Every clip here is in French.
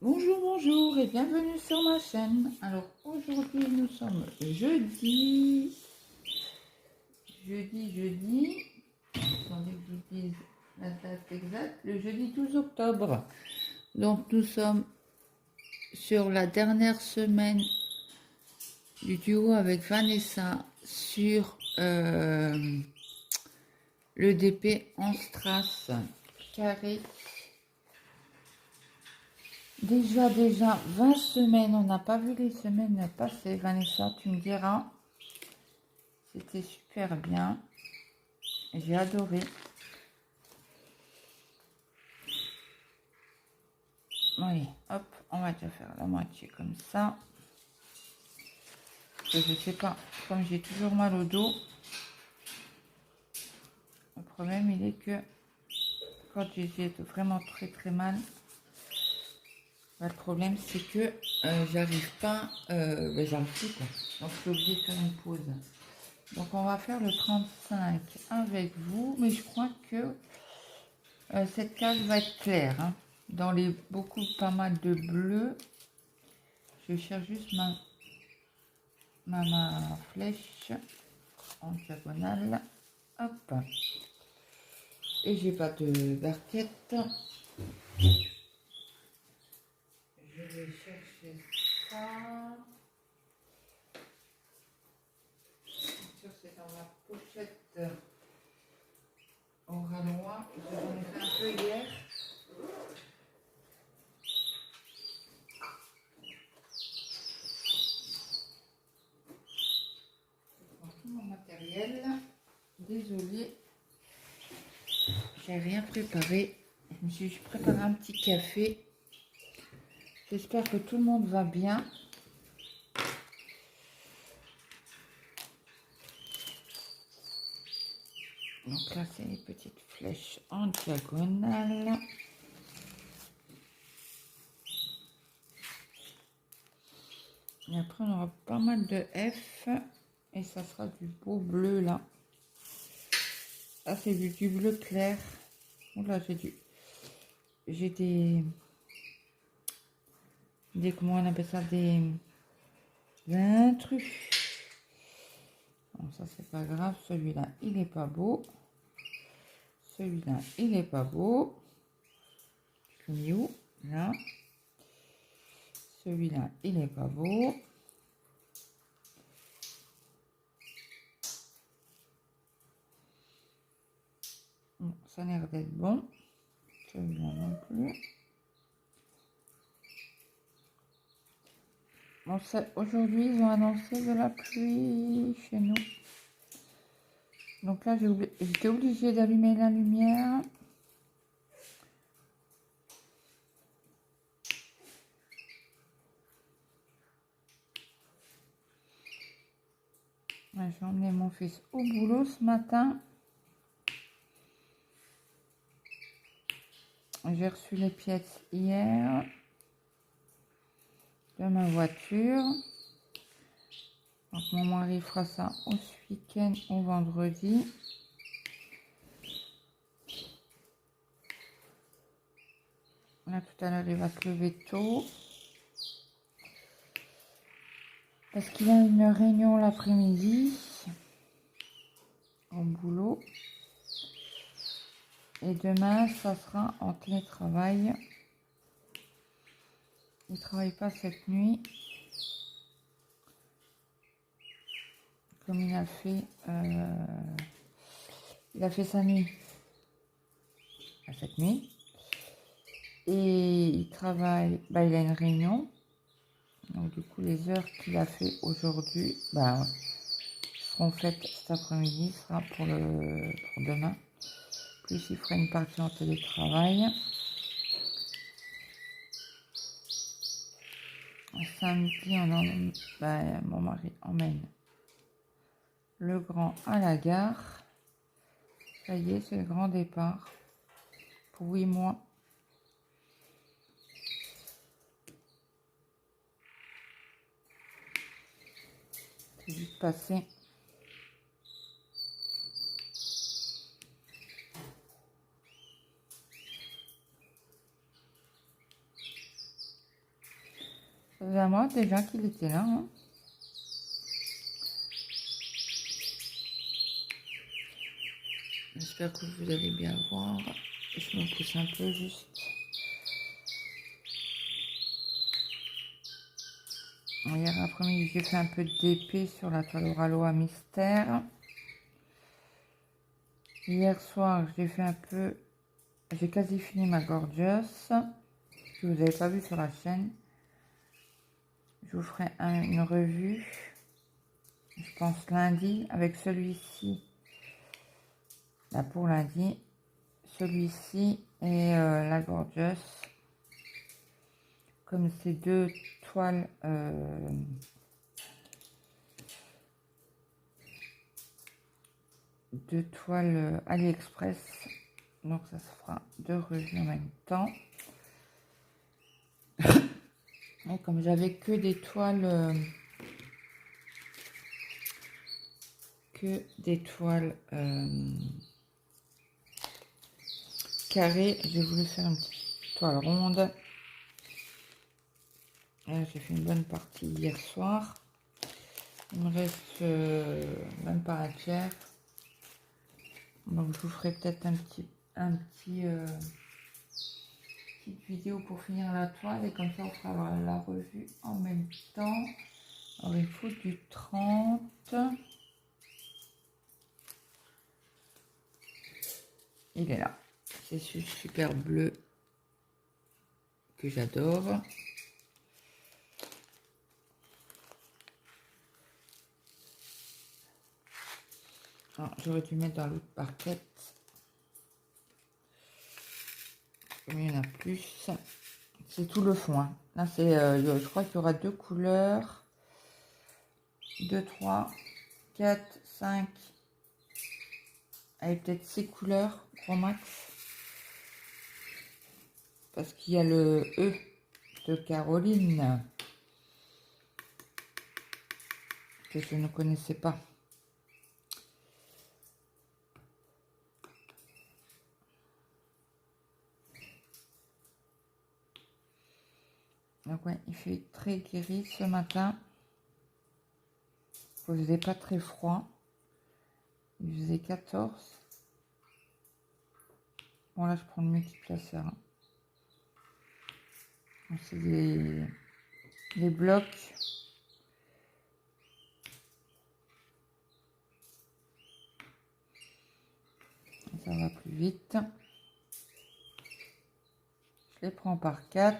Bonjour, bonjour et bienvenue sur ma chaîne. Alors aujourd'hui nous sommes jeudi. Attendez que je vous dise la date exacte. Le jeudi 12 octobre. Donc nous sommes sur la dernière semaine du duo avec Vanessa sur le DP en strass carré. Déjà 20 semaines, on n'a pas vu les semaines passées. Vanessa, tu me diras. C'était super bien. J'ai adoré. Oui, hop, on va déjà faire la moitié comme ça. Parce que je sais pas, comme j'ai toujours mal au dos, le problème il est que quand j'ai vraiment très mal, bah, le problème c'est que j'arrive pas, j'arrive plus quoi. Donc je suis obligée de faire une pause. Donc on va faire le 35 avec vous, mais je crois que cette case va être claire. Hein. Dans les pas mal de bleu, je cherche juste ma flèche en diagonale. Hop. Et j'ai pas de barquette. Je vais chercher ça. Bien sûr, c'est dans ma pochette au ranoir. J'en ai fait un peu hier. Je prends tout mon matériel. Désolée, j'ai rien préparé. Je me suis préparé un petit café. J'espère que tout le monde va bien. Donc là, c'est les petites flèches en diagonale. Et après, on aura pas mal de F. Et ça sera du beau bleu là. Là, c'est du bleu clair. Là, j'ai comment on appelle ça, des intrus. Bon, ça c'est pas grave. Celui-là, il est pas beau. Celui-là, il est pas beau. Je l'ai mis où? Là. Celui-là, il est pas beau. Bon, ça a l'air d'être bon. Celui-là non plus. Bon, aujourd'hui, ils ont annoncé de la pluie chez nous. Donc là, j'étais obligée d'allumer la lumière. J'ai emmené mon fils au boulot ce matin. J'ai reçu les pièces hier de ma voiture. Donc mon mari fera ça au week-end ou vendredi. Là tout à l'heure il va se lever tôt. Parce qu'il a une réunion l'après-midi au boulot. Et demain ça sera en télétravail. Il ne travaille pas cette nuit. Comme il a fait sa nuit cette nuit. Et il travaille, il a une réunion. Donc du coup, les heures qu'il a fait aujourd'hui seront faites cet après-midi, sera pour demain. Plus il fera une partie en télétravail. Samedi, mon mari emmène le grand à la gare. Ça y est, c'est le grand départ pour 8 mois. C'est vite passé. Ça faisait un mois déjà qu'il était là. Hein. J'espère que vous allez bien voir. Je me pousse un peu juste. Hier après-midi, j'ai fait un peu d'épée sur la toile Oralo à mystère. Hier soir, j'ai fait un peu... J'ai quasi fini ma Gorgeous. Que vous n'avez pas vu sur la chaîne. Je vous ferai une revue. Je pense lundi avec celui-ci. Là pour lundi. Celui-ci et la Gorgeous. Comme ces deux toiles... AliExpress, donc ça se fera deux revues en même temps. Et comme j'avais que des toiles carrées, j'ai voulu faire une petite toile ronde. J'ai fait une bonne partie hier soir. Il me reste même pas un tiers. Donc je vous ferai peut-être petite vidéo pour finir la toile et comme ça on fera la revue en même temps. Alors il faut du 30. Il est là. C'est ce super bleu que j'adore. J'aurais dû mettre dans l'autre parquet. Comme il y en a plus. C'est tout le fond. Hein. Là, c'est, je crois qu'il y aura deux couleurs. 2, 3, 4, 5. Allez, peut-être 6 couleurs, gros max. Parce qu'il y a le E de Caroline. Que je ne connaissais pas. Donc ouais, il fait très gris ce matin. Il faisait pas très froid. Il faisait 14. Bon là je prends le multiplaceur. Hein. C'est des blocs. Ça va plus vite. Je les prends par 4.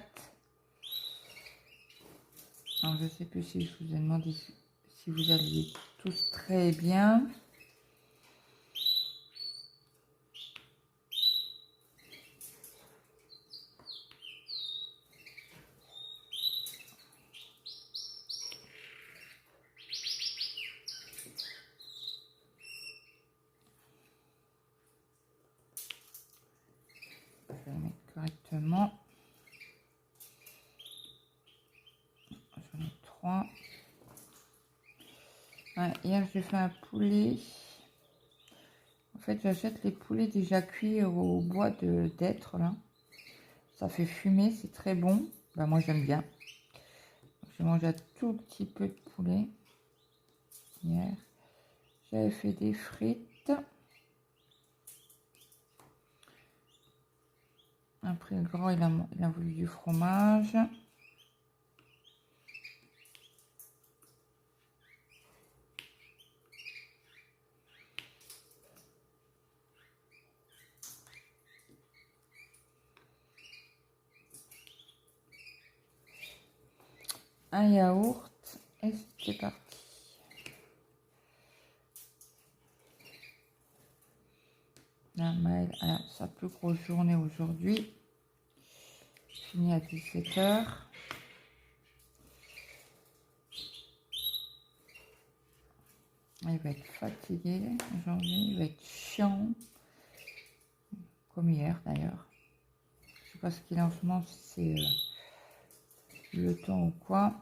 Alors, je ne sais plus si je vous ai demandé si vous alliez tous très bien. Je vais le mettre correctement. J'en ai 3. Ouais, hier, j'ai fait un poulet. En fait, j'achète les poulets déjà cuits au bois d'être là. Ça fait fumer, c'est très bon. Ben, moi, j'aime bien. J'ai mangé un tout petit peu de poulet hier. J'avais fait des frites. Après, le grand, il a voulu du fromage. Un yaourt et c'est parti. La Maëlle a sa plus grosse journée aujourd'hui. Fini à 17 h. Il va être fatigué aujourd'hui, il va être chiant. Comme hier d'ailleurs. Je sais pas ce qu'il a en ce moment, si c'est le temps ou quoi.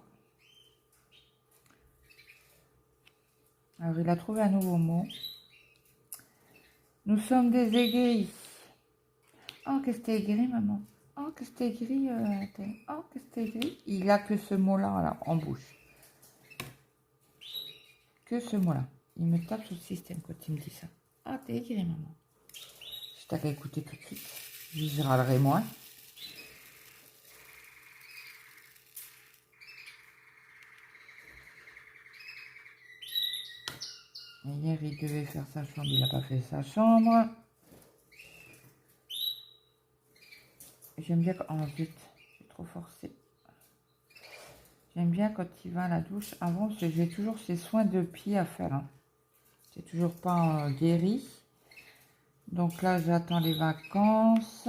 Alors il a trouvé un nouveau mot. Nous sommes des aigris. Oh, qu'est-ce que t'es aigri, maman? Oh, Oh, qu'est-ce que t'as écrit oh, qu'est-ce que t'as écrit? Il a que ce mot-là là, en bouche. Que ce mot-là. Il me tape sur le système quand il me dit ça. Ah, t'as écrit, maman. Je t'avais écouté tout de suite. Je râlerai moins. Et hier, il devait faire sa chambre. Il n'a pas fait sa chambre. J'aime bien quand... Oh, zut. J'ai trop forcé. J'aime bien quand il va à la douche avant, parce que j'ai toujours ces soins de pied à faire. Hein. C'est toujours pas guéri. Donc là, j'attends les vacances.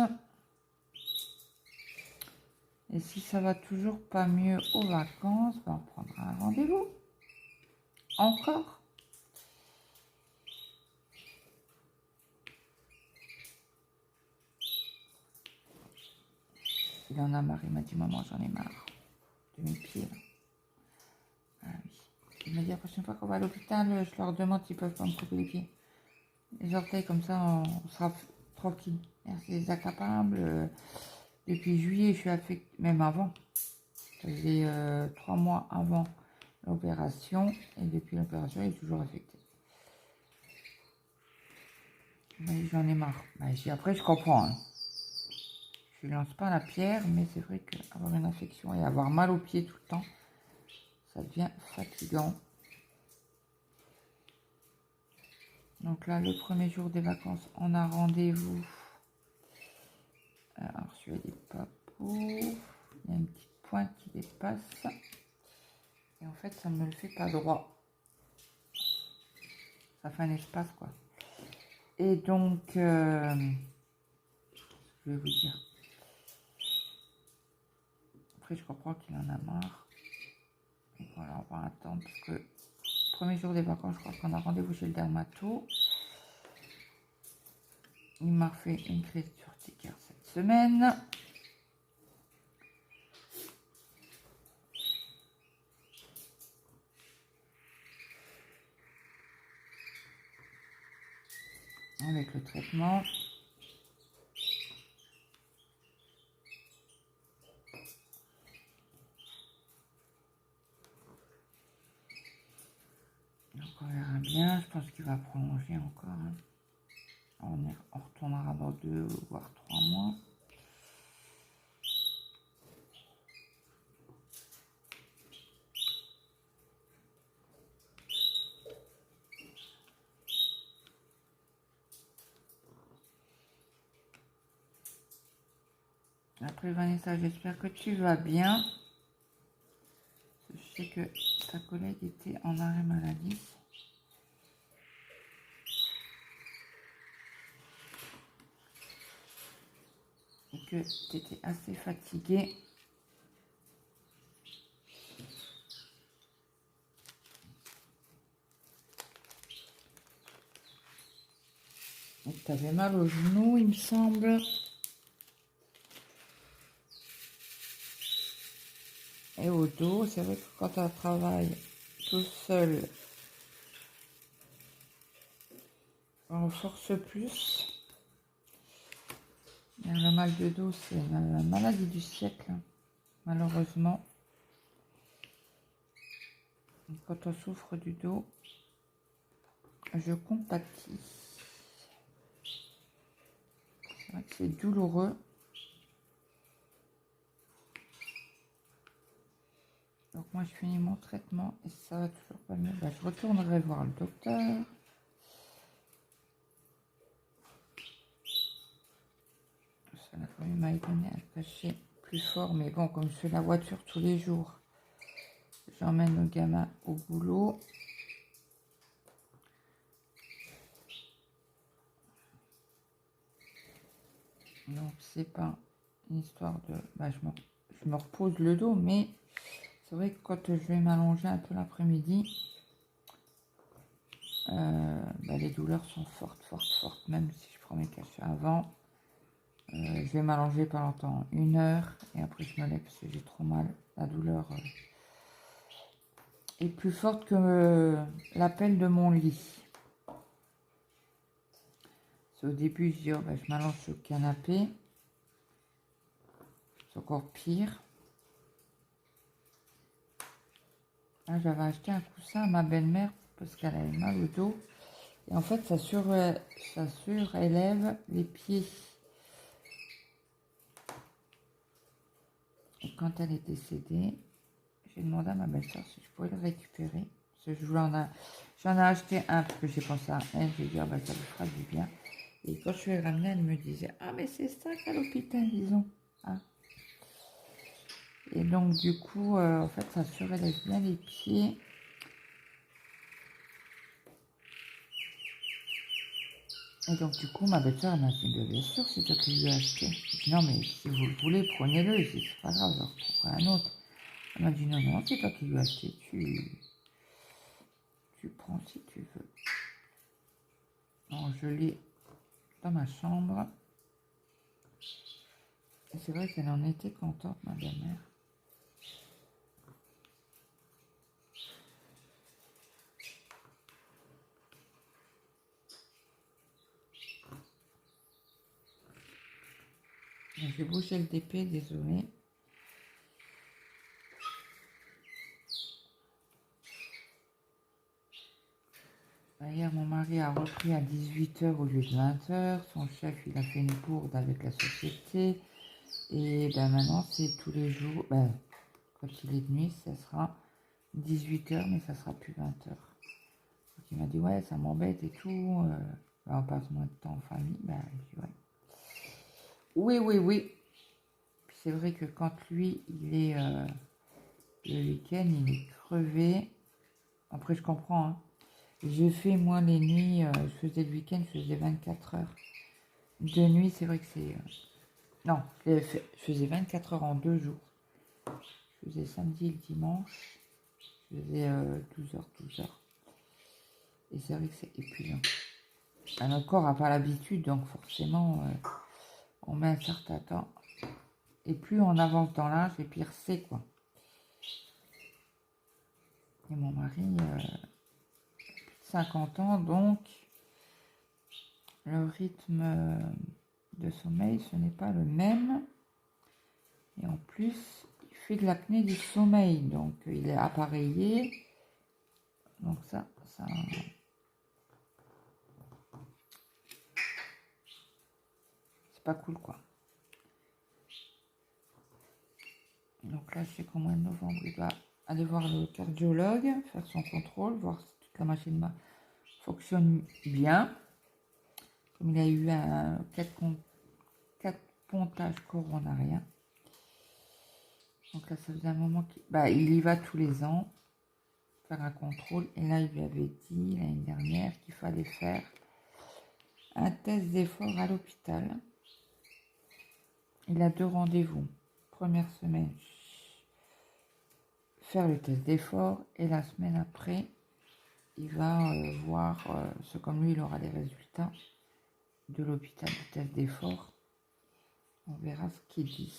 Et si ça va toujours pas mieux aux vacances, ben on prendra un rendez-vous. Encore. Il en a marre, il m'a dit maman, j'en ai marre de mes pieds. Là. Ah oui. Il m'a dit la prochaine fois qu'on va à l'hôpital, je leur demande s'ils peuvent pas me couper les pieds. Les orteils comme ça, on sera tranquille. C'est des accapables. Depuis juillet, je suis affectée, même avant. Ça faisait 3 mois avant l'opération. Et depuis l'opération, il est toujours affecté. J'en ai marre. Après, je comprends. Hein. Je ne lance pas la pierre, mais c'est vrai qu'avoir une infection et avoir mal aux pieds tout le temps, ça devient fatigant. Donc là, le premier jour des vacances, on a rendez-vous. Alors, je suis des papous. Il y a une petite pointe qui dépasse. Et en fait, ça ne me le fait pas droit. Ça fait un espace, quoi. Et donc, je vais vous dire. Après, je comprends qu'il en a marre. Donc voilà, on va attendre parce que premier jour des vacances, je crois qu'on a rendez-vous chez le dermato. Il m'a fait une crise d'urticaire cette semaine. Avec le traitement. Donc on verra bien. Je pense qu'il va prolonger encore. Hein. On retournera dans 2 voire 3 mois. Après Vanessa, j'espère que tu vas bien. Je sais que ta collègue était en arrêt maladie. Et que tu étais assez fatiguée. Et tu avais mal au genou, il me semble. Et au dos, c'est vrai que quand on travaille tout seul, on force plus. Et le mal de dos, c'est la maladie du siècle, hein, malheureusement. Et quand on souffre du dos, je compatis. C'est vrai que c'est douloureux. Donc moi, je finis mon traitement et ça va toujours pas mieux. Ben, je retournerai voir le docteur. La famille m'a donné un cachet plus fort, mais bon, comme je fais la voiture tous les jours, j'emmène le gamin au boulot. Donc c'est pas une histoire de... Ben, je me repose le dos, mais c'est vrai que quand je vais m'allonger un peu l'après-midi, ben, les douleurs sont fortes, fortes, fortes, même si je prends mes cachets avant. Je vais m'allonger pas longtemps, 1 heure, et après je me lève parce que j'ai trop mal. La douleur est plus forte que l'appel de mon lit. Au début, je dis, oh, ben, je m'allonge sur le canapé. c'est encore pire. Là, j'avais acheté un coussin à ma belle-mère parce qu'elle avait mal au dos. Et en fait, ça surélève les pieds. Et quand elle est décédée, j'ai demandé à ma belle-soeur si je pouvais le récupérer. Parce que j'en ai acheté un parce que j'ai pensé à elle. J'ai dit, ah bah, ça lui fera du bien. Et quand je suis ramenée, elle me disait, ah mais c'est ça qu'à l'hôpital, disons. Ah. Et donc, du coup, en fait, ça surélève bien les pieds. Et donc, du coup, ma belle-soeur m'a dit, bien sûr, c'est toi qui lui as acheté. J'ai dit, non, mais si vous le voulez, prenez-le. J'ai dit, c'est pas grave, j'en retrouverai un autre. Elle m'a dit, non, non, c'est toi qui lui as acheté. Tu prends si tu veux. Donc, je l'ai dans ma chambre. Et c'est vrai qu'elle en était contente, ma belle-mère. J'ai bougé le DP, désolé. Hier, mon mari a repris à 18 h au lieu de 20 h. Son chef, il a fait une bourde avec la société. Et ben maintenant, c'est tous les jours. Ben, quand il est de nuit, ça sera 18 h, mais ça sera plus 20 h. Donc, il m'a dit, ouais, ça m'embête et tout. Ben, on passe moins de temps en famille. Ben, je dis, ouais. Oui, oui, oui. Puis c'est vrai que quand lui, il est le week-end, il est crevé. Après, je comprends, hein. Je fais, moi, les nuits, je faisais le week-end, je faisais 24 heures. De nuit, c'est vrai que c'est... non, je faisais 24 heures en 2 jours. Je faisais samedi et le dimanche. Je faisais 12 heures, 12 heures. Et c'est vrai que c'est épuisant. Notre corps n'a pas l'habitude, donc forcément, on met un certain temps. Et plus on avance dans l'âge, et pire c'est, quoi. Et mon mari, plus de 50 ans, donc le rythme de sommeil, ce n'est pas le même. Et en plus, il fait de l'apnée du sommeil, donc il est appareillé. Donc ça c'est pas cool, quoi. Donc là, je sais qu'au mois de novembre, il va aller voir le cardiologue, faire son contrôle, voir si toute la machine fonctionne bien. Comme il a eu un 4 pontages coronariens. Donc là, ça faisait un moment qu'il y va tous les ans faire un contrôle. Et là, il lui avait dit l'année dernière qu'il fallait faire un test d'effort à l'hôpital. Il a 2 rendez-vous. Première semaine, faire le test d'effort. Et la semaine après, il va voir, ce comme lui, il aura les résultats de l'hôpital du test d'effort. On verra ce qu'il dit.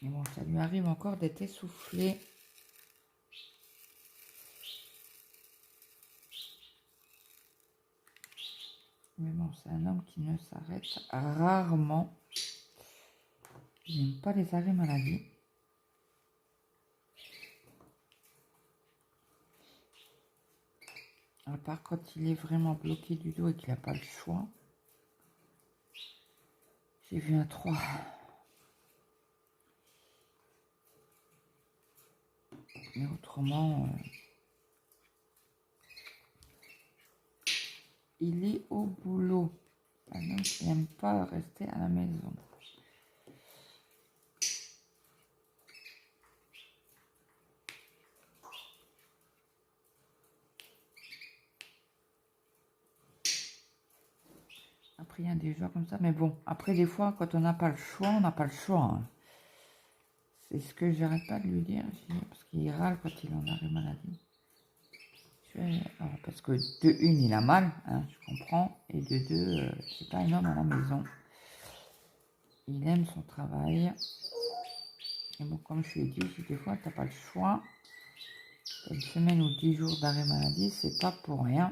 Et bon, ça lui arrive encore d'être essoufflé. Mais bon, c'est un homme qui ne s'arrête rarement. Il n'aime pas les arrêts maladie. À part quand il est vraiment bloqué du dos et qu'il n'a pas le choix. J'ai vu un 3. Mais autrement, il est au boulot. Un homme qui n'aime pas rester à la maison. Après, il y a des jours comme ça. Mais bon, après, des fois, quand on n'a pas le choix, on n'a pas le choix. Hein. C'est ce que j'arrête pas de lui dire. Parce qu'il râle quand il en arrêt maladie. Alors, parce que de une, il a mal, hein, je comprends. Et de deux, c'est pas un homme à la maison. Il aime son travail. Et bon, comme je lui ai dit, si des fois, tu n'as pas le choix. Une semaine ou 10 jours d'arrêt maladie, c'est pas pour rien.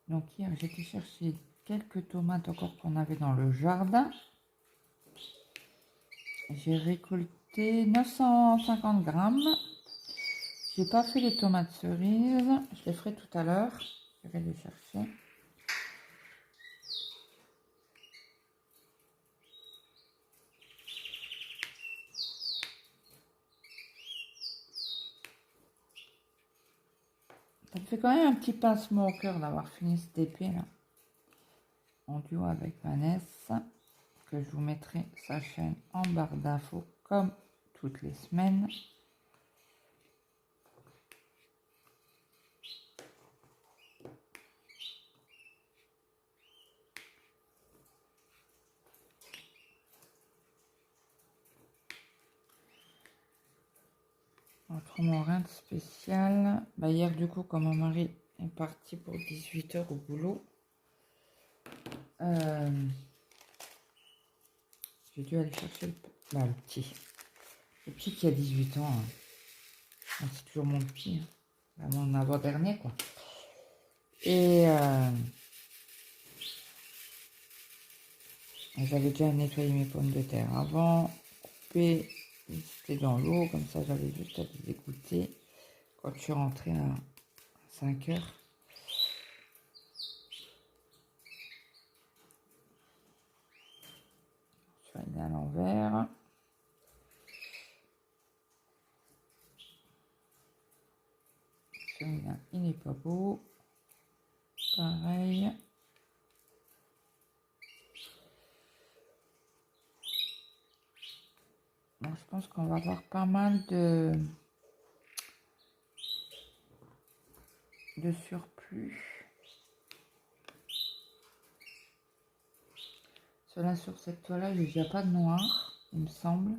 Donc hier, j'ai été chercher quelques tomates encore qu'on avait dans le jardin. J'ai récolté 950 grammes. J'ai pas fait les tomates cerises. Je les ferai tout à l'heure. Je vais les chercher. Ça me fait quand même un petit pincement au cœur d'avoir fini cette épée là. En duo avec Vanessa. Que je vous mettrai sa chaîne en barre d'infos comme toutes les semaines. Autrement, rien de spécial. Bah, hier, du coup, quand mon mari est parti pour 18 h au boulot, j'ai dû aller chercher le petit. Le petit qui a 18 ans. Hein. C'est toujours mon petit. Hein. Mon avant-dernier, quoi. Et j'avais déjà nettoyé mes pommes de terre avant, coupé, c'était dans l'eau, comme ça j'avais juste à les égoutter quand je suis rentrée à 5 h. Je vais aller à l'envers. Celui-là, il n'est pas beau. Pareil. Bon, je pense qu'on va avoir pas mal de surplus. Cela sur cette toile-là, il n'y a pas de noir, il me semble.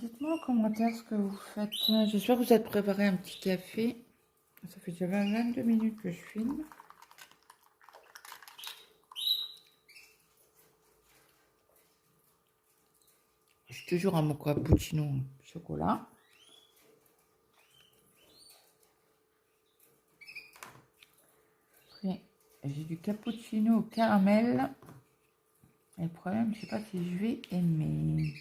Dites-moi en commentaire ce que vous faites. J'espère que vous êtes préparé un petit café. Ça fait déjà 22 minutes que je filme. Je suis toujours à mon cappuccino chocolat. Après, j'ai du cappuccino au caramel. Et le problème, je ne sais pas si je vais aimer.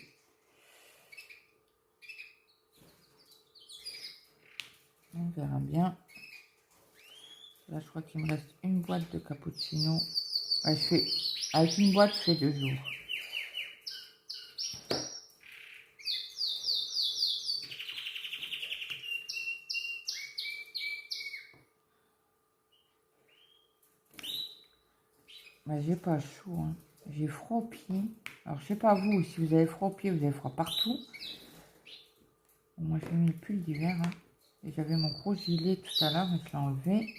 On verra bien. Là, je crois qu'il me reste une boîte de cappuccino. Ouais, avec une boîte, je fais 2 jours. Bah, j'ai pas chaud, hein. J'ai froid aux pieds. Alors, je sais pas vous, si vous avez froid aux pieds, vous avez froid partout. Bon, moi, j'ai mis le pull d'hiver. Hein. Et j'avais mon gros gilet tout à l'heure, mais je l'ai enlevé.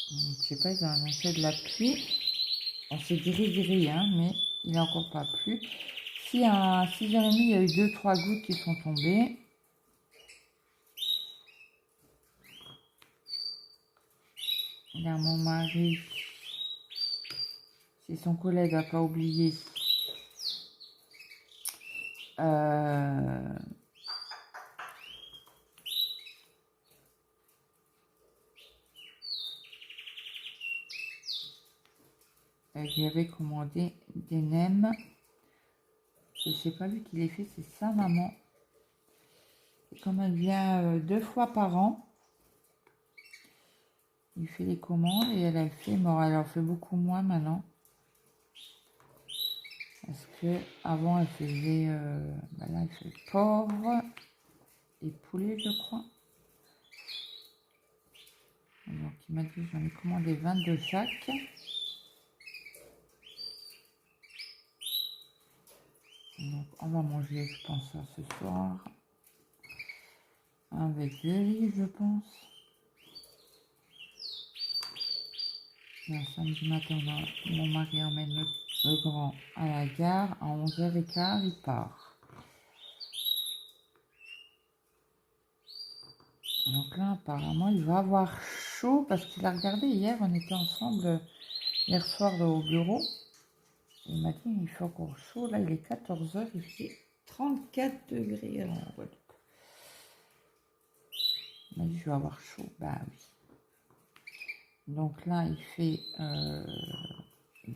Je sais pas, ils ont annoncé de la pluie. On s'est gris, hein, mais il n'a encore pas plu. Si à 6h30, il y a eu 2-3 gouttes qui sont tombées. Il y a mon mari. Si son collègue n'a pas oublié. Elle lui avait commandé des nems. Je ne sais pas lui qui les fait, c'est sa maman. Et comme elle vient 2 fois par an, il fait les commandes et elle fait, bon, elle en fait beaucoup moins maintenant. Parce que avant elle faisait, là elle fait porc et poulet, je crois. Donc il m'a dit j'en ai commandé 22 chaque. Donc on va manger, je pense, ça ce soir. Avec le riz, je pense. Et un samedi matin, mon mari emmène le grand à la gare. À 11h15, il part. Donc là, apparemment, il va avoir chaud parce qu'il a regardé hier. On était ensemble hier soir au bureau. Il m'a dit il fait encore chaud. Là, il est 14h. Il fait 34 degrés. Alors, voilà. Il m'a dit je vais avoir chaud. Bah oui. Donc là, il fait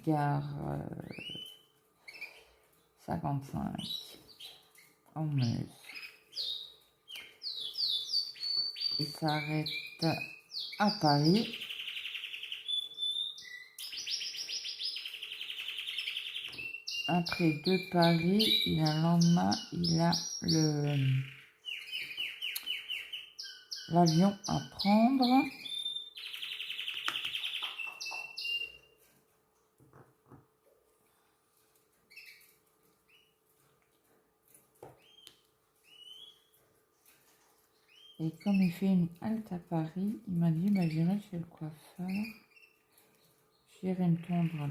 gare 55 en Meuse. Il s'arrête à Paris. Après de Paris, il a le lendemain, il a l'avion à prendre. Et comme il fait une halte à Paris, il m'a dit bah, j'irai chez le coiffeur. J'irai me tondre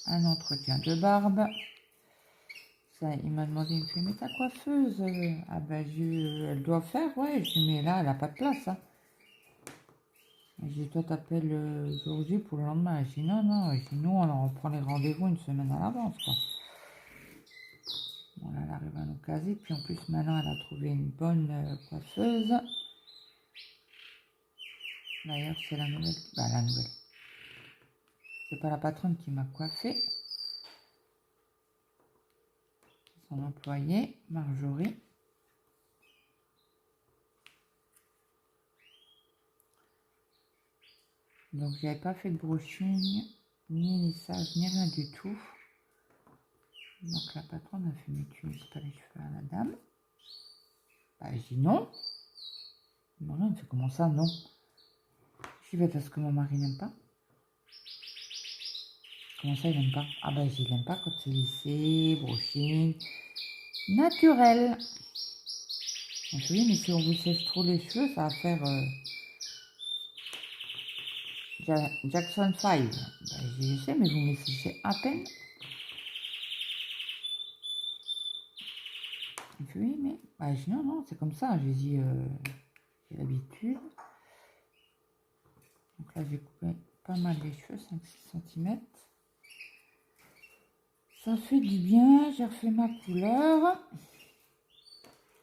un entretien de barbe. Ça, il m'a demandé, il me fait mais ta coiffeuse ah ben elle doit faire, ouais. Je dis mais là elle a pas de place. Hein. J'ai dit toi t'appelles aujourd'hui pour le lendemain. Je dis non. Je dis nous on prend les rendez-vous une semaine à l'avance quoi. Bon là elle arrive à nous caser. Puis en plus maintenant elle a trouvé une bonne coiffeuse. D'ailleurs c'est la nouvelle. Bah la nouvelle. C'est pas la patronne qui m'a coiffé. Son employé, Marjorie. Donc j'avais pas fait de brushing, ni lissage, ni rien du tout. Donc la patronne a fait mais tu ne pas les cheveux à la dame. Bah je dis non. Non, elle me fait comment ça non. Je dis bah parce que mon mari n'aime pas. Comment ça il n'aime pas? Ah bah je l'aime pas quand c'est lissé, brushing, naturel. Je me dis mais si on vous sèche trop les cheveux, ça va faire Jackson 5. Bah, je sais mais vous me séchez à peine. Il fait oui mais bah, je dis non c'est comme ça. Je lui dis j'ai l'habitude. Donc là j'ai coupé pas mal les cheveux, 5-6 cm. Ça fait du bien, j'ai refait ma couleur.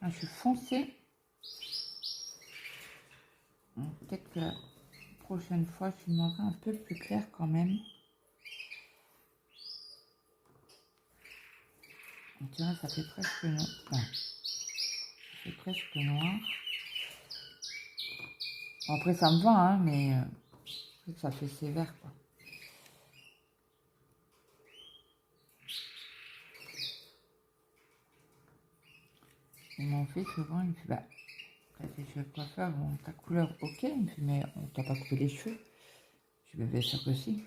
Ah, je suis foncée. Peut-être que la prochaine fois, je filmerai un peu plus clair quand même. On dirait que ça fait presque noir. Enfin, ça fait presque noir. Bon, après, ça me va, hein, mais ça fait sévère, quoi. Et mon fils, souvent, il me fait, bah, quand t'es chez le coiffeur, bon, ta couleur, ok. Il me fait, mais on t'a pas coupé les cheveux. Je dis, bah, bien sûr que si.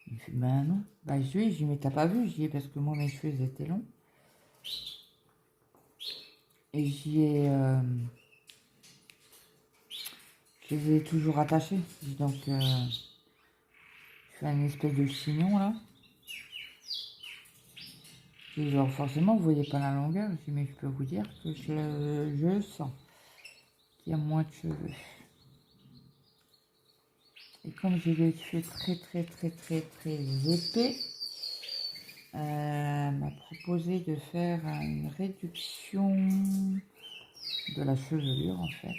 Il me fait, ben non. Bah, je lui dis, mais t'as pas vu? Je dis, parce que moi, mes cheveux, ils étaient longs. Et je les ai toujours attachés. Donc, je fais une espèce de chignon, là. Et genre, forcément, vous voyez pas la longueur. Je dis, mais je peux vous dire que je sens qu'il y a moins de cheveux. Et comme j'ai les cheveux très épais, m'a proposé de faire une réduction de la chevelure en fait.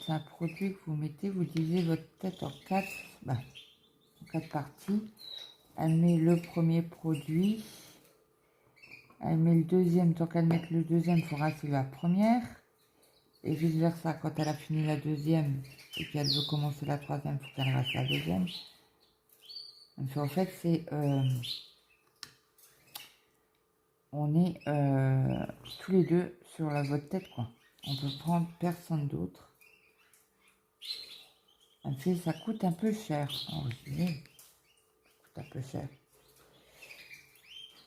C'est un produit que vous mettez, vous divisez votre tête en quatre parties. Elle met le premier produit, elle met le deuxième, tant qu'elle met le deuxième, il faut rincer la première. Et vice versa, quand elle a fini la deuxième et qu'elle veut commencer la troisième, il faut qu'elle rince la deuxième. Donc en fait, c'est on est tous les deux sur votre tête, quoi. On peut prendre personne d'autre. Elle fait, ça coûte un peu cher. Oh, je dis, ça coûte un peu cher.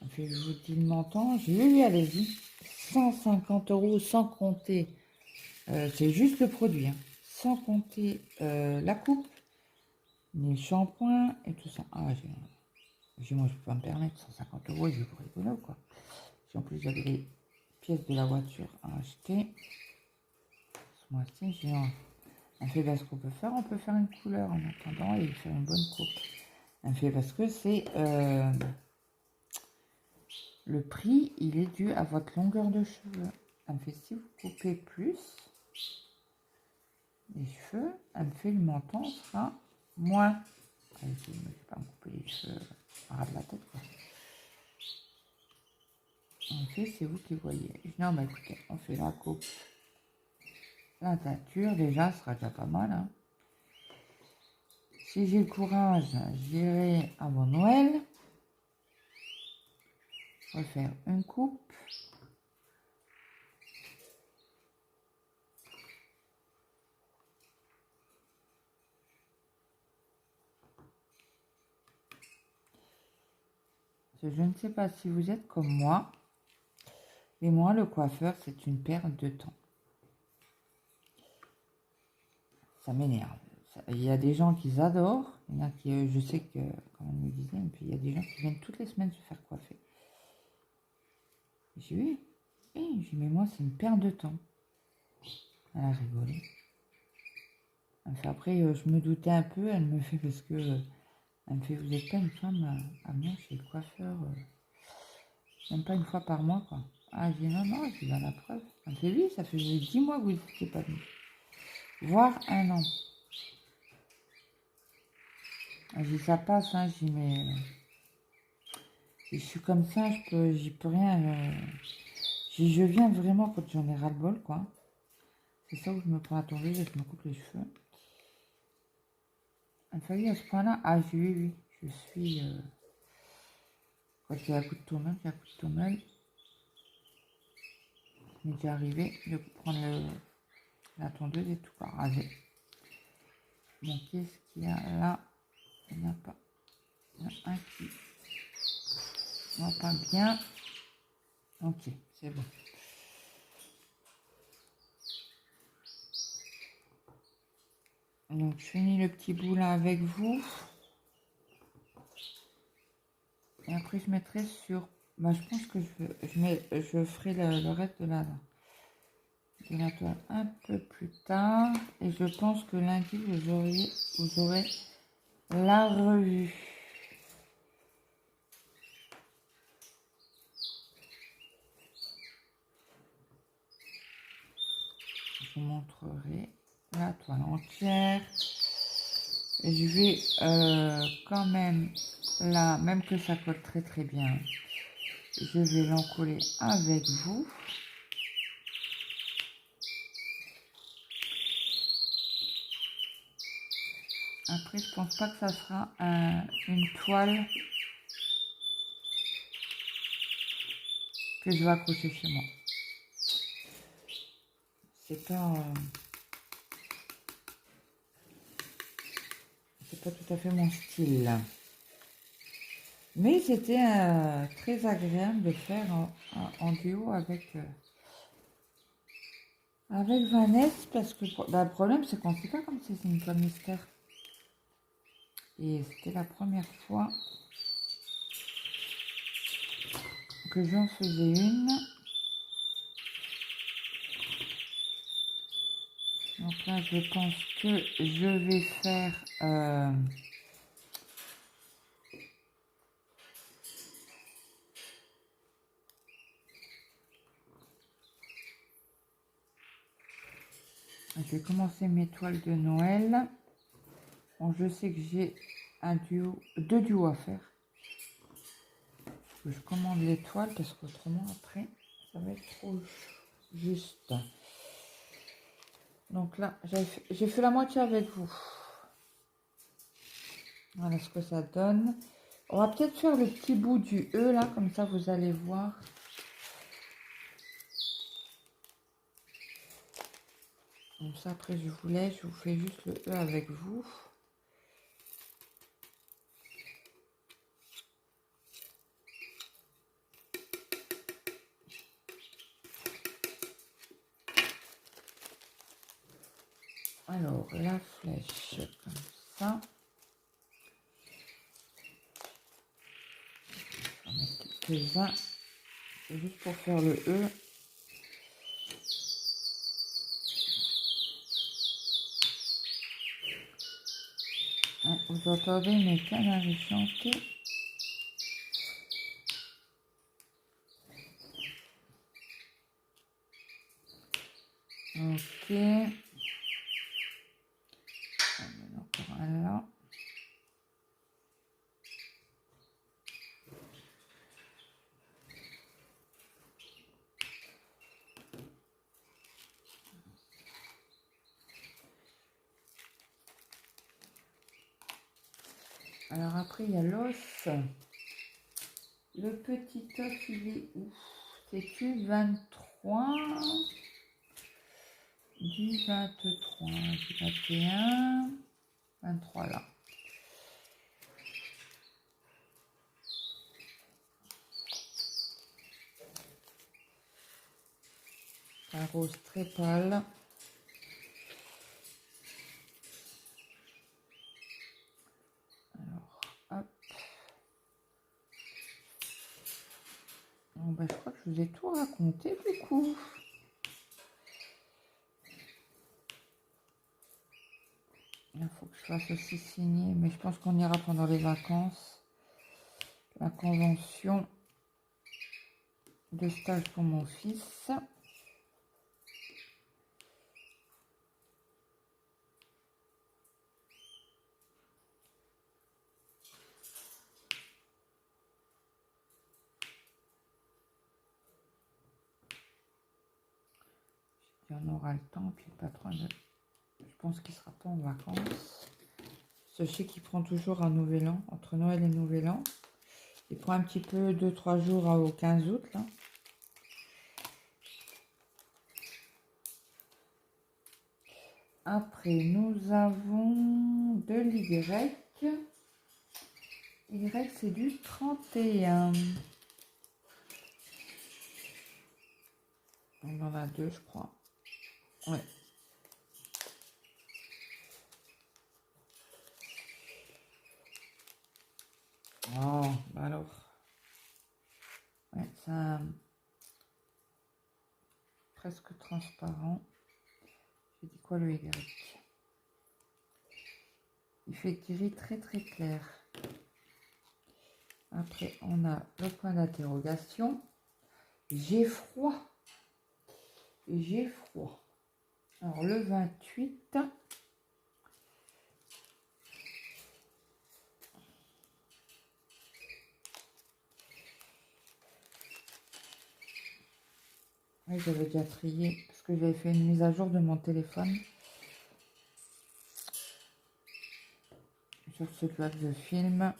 Elle fait, je vous dis le montant. J'ai dit, oui, allez-y. 150 € sans compter. C'est juste le produit. Hein. Sans compter la coupe, les shampoings et tout ça. Ah, moi, je peux pas me permettre 150 €. J'ai pour rigolo, quoi. En plus, j'avais les pièces de la voiture à acheter. Ce mois-ci, j'ai elle fait, ce qu'on peut faire, on peut faire une couleur en attendant et faire une bonne coupe. Elle fait parce que c'est le prix, il est dû à votre longueur de cheveux. Elle me fait si vous coupez plus les cheveux, elle me fait le menton sera moins. Allez, je ne me fais pas me couper les cheveux à ras de la tête, quoi. En fait, c'est vous qui voyez. Non, mais écoutez, on fait la coupe. La teinture, déjà, ce sera déjà pas mal. Hein. Si j'ai le courage, j'irai avant Noël. Refaire une coupe. Je ne sais pas si vous êtes comme moi. Mais moi, le coiffeur, c'est une perte de temps. Ça m'énerve. Il y a des gens qui adorent. Il y en a qui, je sais que, comme on me disait, et puis il y a des gens qui viennent toutes les semaines se faire coiffer. J'ai dit oui. Et j'ai dit, mais moi, c'est une perte de temps. Elle a rigolé. Elle me fait, après, je me doutais un peu. Elle me fait, parce que, elle me fait, vous n'êtes pas une femme à venir chez le coiffeur, même pas une fois par mois, quoi. Ah, j'ai dit, non, je dis, la preuve. Elle me fait, oui, ça fait 10 mois que vous n'étiez pas venu. Voire un an. Je dis, ça passe, hein. Je dis, mais je suis comme ça, j'y peux rien. Je viens vraiment quand j'en ai ras-le-bol, quoi. C'est ça où je me prends la tondeuse et je me coupe les cheveux. Il fallait à ce point-là. Ah, oui, je suis. Quand il y a un coup de tourneul, il y a un coup de tourneul. Il m'est déjà arrivé de prendre la tondeuse et tout, quoi, raser. Bon, qu'est-ce qu'il y a là? Il n'y en a pas. Il y en a un qui ne va pas bien. Ok, c'est bon. Donc, je finis le petit bout là avec vous. Et après, je mettrai sur... Bah, je pense que je ferai le reste de la toile un peu plus tard. Et je pense que lundi, vous aurez la revue. Je vous montrerai la toile entière. Et je vais quand même, là, même que ça colle très très bien, je vais l'encoller avec vous. Après, je pense pas que ça sera une toile que je vais accrocher chez moi. C'est pas tout à fait mon style. Mais c'était très agréable de faire en duo avec Vanessa parce que le problème c'est qu'on ne sait pas comme c'est une toile mystère. Et c'était la première fois que j'en faisais une. Donc là, je pense que je vais faire... je vais commencer mes toiles de Noël. Bon, je sais que j'ai deux duos à faire. Je commande les toiles parce qu'autrement, après, ça va être trop juste. Donc là, j'ai fait la moitié avec vous. Voilà ce que ça donne. On va peut-être faire le petit bout du E là, comme ça vous allez voir. Comme ça après je vous laisse, je vous fais juste le E avec vous. Alors la flèche comme ça. On va mettre quelques-uns. C'est juste pour faire le E. Vous entendez mes canaris chanter. Ok. On met encore un là. Alors après, il y a l'os. Le petit œuf, il est où? C'est Q23. Du 23, du 21, 23 là. Un rose très pâle. Alors, hop. Bon, ben, je crois que je vous ai tout raconté du coup. Il faut que je fasse aussi signer, mais je pense qu'on ira pendant les vacances. La convention de stage pour mon fils. On aura le temps, puis le patron, je pense qu'il sera pas en vacances. Je sais qu'il prend toujours un nouvel an, entre Noël et Nouvel An. Il prend un petit peu 2-3 jours au 15 août, là. Après, nous avons de l'Y. Y, c'est du 31. On en a deux, je crois. Ouais. Oh, bah alors. Ouais, c'est presque transparent. J'ai dit quoi le Y? Il fait gris très très clair. Après, on a le point d'interrogation. J'ai froid. J'ai froid. Alors, le 28. Oui, j'avais déjà trié parce que j'avais fait une mise à jour de mon téléphone. Sur ce que je filme.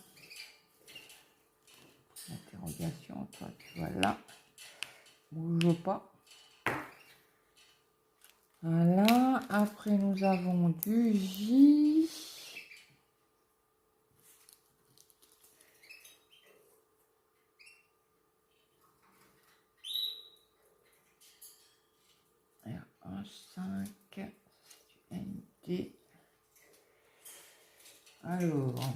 Interrogation, toi, tu vois là. Bouge pas. Voilà. Après, nous avons du J. RH5. NT. Alors.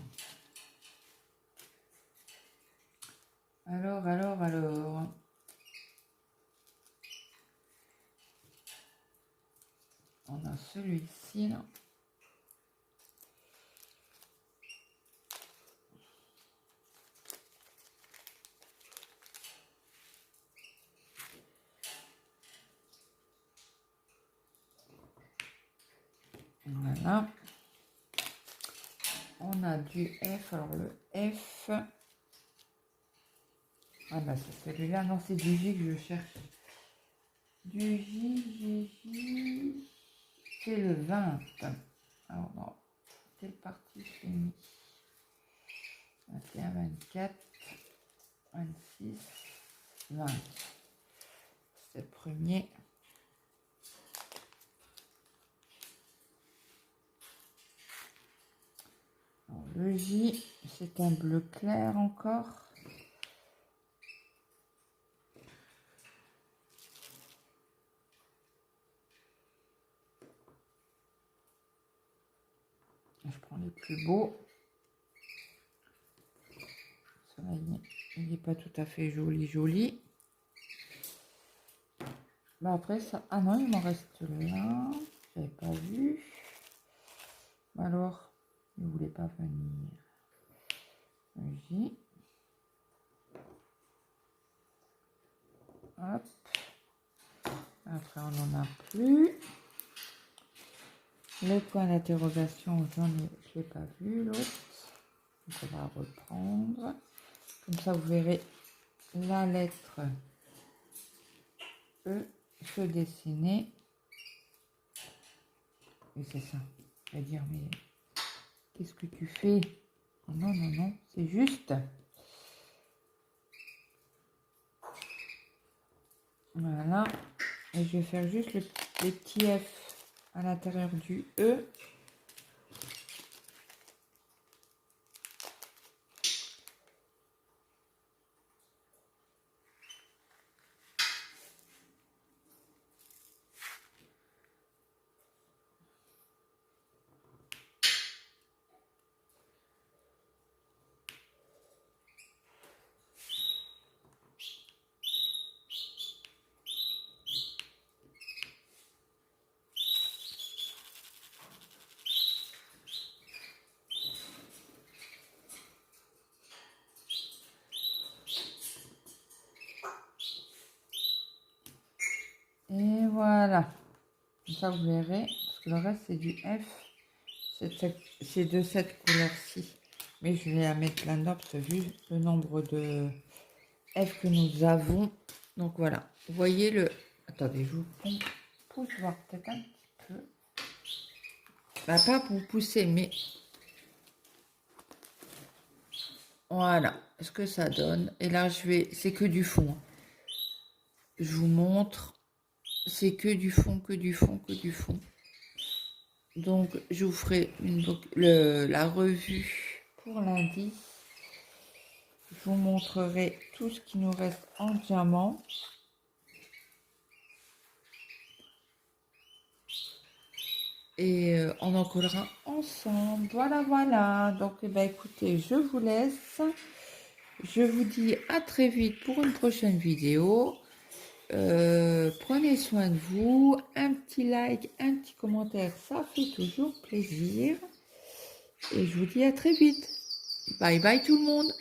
On a celui-ci, là. Voilà. On a du F. Alors, le F. Ah, bah, c'est celui-là. Non, c'est du J que je cherche. Du J. C'est le 20. Alors, non. Quelle partie j'ai mis? 21, 24, 26, 20. C'est le premier. Alors, le J, c'est un bleu clair encore. Je prends les plus beaux. Celui-là, il n'est pas tout à fait joli. Bah après, ça... Ah non, il m'en reste là. J'avais pas vu. Alors, Il ne voulait pas venir. Vas-y. Hop. Après, on n'en a plus. Le point d'interrogation, je ne l'ai pas vu, l'autre. Donc, on va reprendre. Comme ça, vous verrez la lettre E se dessiner. Et c'est ça. Je vais dire, mais qu'est-ce que tu fais? Non, non, non, c'est juste. Voilà. Et je vais faire juste les petits F à l'intérieur du E. Et voilà. Comme ça, vous verrez. Parce que le reste, c'est du F. C'est de cette couleur-ci. Mais je vais la mettre là-dedans parce que vu le nombre de F que nous avons. Donc voilà. Vous voyez le... Attendez, je vous pousse voir peut-être un petit peu. Bah, pas pour pousser, mais... Voilà ce que ça donne. Et là, je vais... C'est que du fond. Je vous montre. C'est que du fond, que du fond, que du fond. Donc, je vous ferai la revue pour lundi. Je vous montrerai tout ce qui nous reste en diamant. Et on en collera ensemble. Voilà, voilà. Donc, eh ben, écoutez, je vous laisse. Je vous dis à très vite pour une prochaine vidéo. Prenez soin de vous. Un petit like, un petit commentaire, ça fait toujours plaisir. Et je vous dis à très vite. Bye bye tout le monde.